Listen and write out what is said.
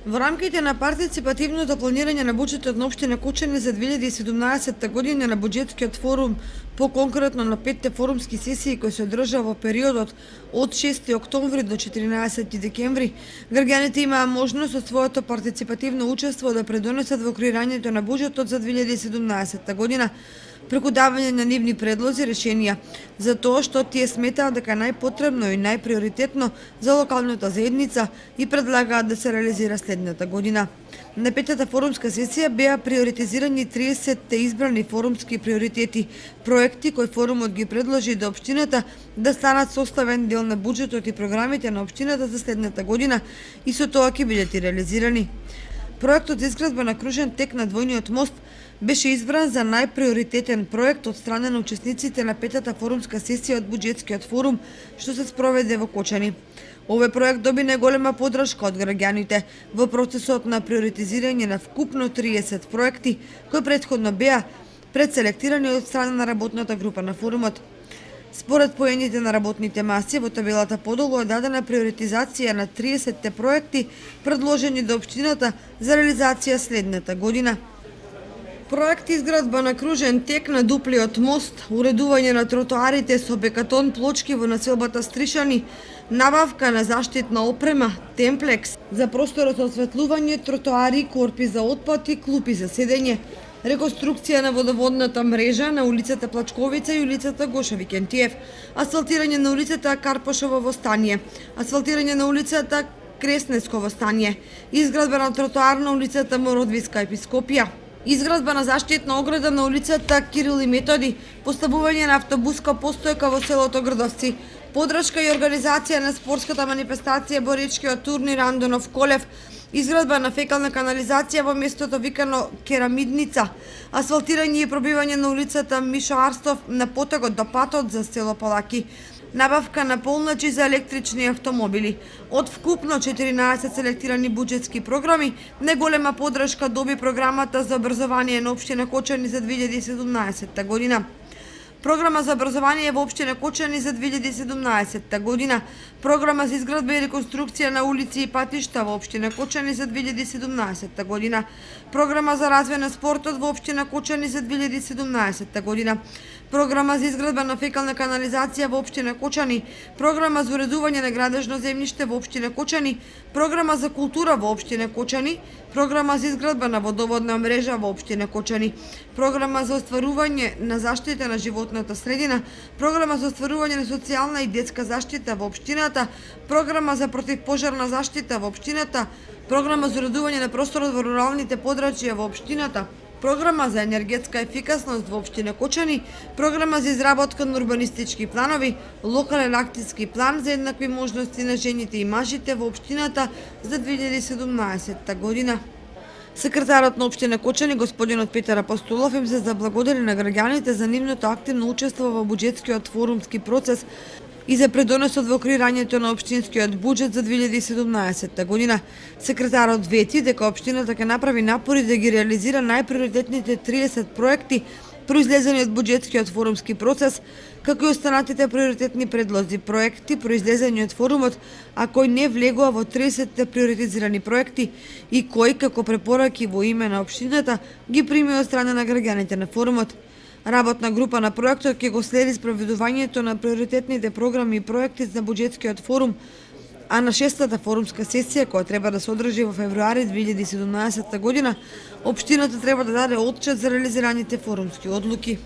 Во рамките на партиципативното планирање на буџетот на општина Кочани за 2017 година на буџетскиот форум, поконкретно на 5 форумски сесии кои се одржаа во периодот од 6 октомври до 14 декември, граѓаните имаа можност од своето партиципативно учество да предонесат во креирањето на буџетот за 2017 година преку давање на нивни предлози решенија за тоа што тие сметаат дека најпотребно и најприоритетно за локалната заедница и предлагаат да се реализира следната година. На петата форумска сесија беа приоритизирани 30 избрани форумски приоритети, проекти кои форумот ги предложи до општината да станат составен дел на буџетот и програмите на општината за следната година и со тоа ќе бидат и реализирани. Проектот за изградба на кружен тек на двојниот мост беше избран за најприоритетен проект од страна на учесниците на петата форумска сесија од буџетскиот форум што се спроведе во Кочани. Овој проект доби најголема поддршка од граѓаните во процесот на приоритизирање на вкупно 30 проекти кои претходно беа предселектирани од страна на работната група на форумот. Според поените на работните маси, во табелата подолу е дадена приоритизација на 30 проекти предложени до општината за реализација следната година. Проект изградба на кружен тек на дуплиот мост, уредување на тротоарите со бекатон плочки во населбата Стришани, набавка на заштитна опрема, темплекс за просторот за осветлување, тротоари, корпи за отпад и клупи за седење, реконструкција на водоводната мрежа на улицата Плачковица и улицата Гоша Викентиев, асфалтирање на улицата Карпошово во Стање, асфалтирање на улицата Креснеско во Стање, изградба на тротоар на улицата Мородвиска Епископија, изградба на заштитна ограда на улицата Кирил и Методи, поставување на автобуска постојка во селото Грдовци, поддршка и организација на спортската манифестација Боречкиот турнир Андонов Колев, изградба на фекална канализација во местото викано Керамидница, асфалтирање и пробивање на улицата Мишо Арстов на потегот до патот за село Палаки, набавка на полначи за електрични автомобили. Од вкупно 14 селектирани буџетски програми, најголема поддршка доби програмата за образование на општина Кочани за 2017 година. Програма за образование во општина Кочани за 2017 година, програма за изградба и реконструкција на улици и патишта во општина Кочани за 2017 година, програма за развој на спортот во општина Кочани за 2017 година, програма за изградба на фекална канализација во општина Кочани, програма за уредување на градежно земјиште во општина Кочани, програма за култура во општина Кочани, програма за изградба на водоводна мрежа во општина Кочани, програма за остварување на заштита на животната средина, програма за остварување на социјална и детска заштита во општината, програма за противпожарна заштита во општината, програма за уредување на просторот во руралните подрачја во општината, програма за енергетска ефикасност во општина Кочани, програма за изработка на урбанистички планови, локален акцијски план за еднакви можности на жените и мажите во општината за 2017 година. Секретарот на општина Кочани, господинот Петар Апостолов, им се заблагодари на граѓаните за нивното активно учество во буџетскиот форумски процес и за предонесот во креирањето на општинскиот буџет за 2017 година. Секретарот вети дека општината ќе направи напори да ги реализира најприоритетните 30 проекти произлезени од буџетскиот форумски процес, како и останатите приоритетни предлози проекти произлезени од форумот, а кои не влегува во 30 приоритизирани проекти и кои како препораки во име на општината ги прими од страна на граѓаните на форумот. Работна група на проектот ќе го следи спроведувањето на приоритетните програми и проекти за буџетскиот форум, а на шестата форумска сесија, која треба да се одржи во февруари 2017 година, општината треба да даде отчет за реализираните форумски одлуки.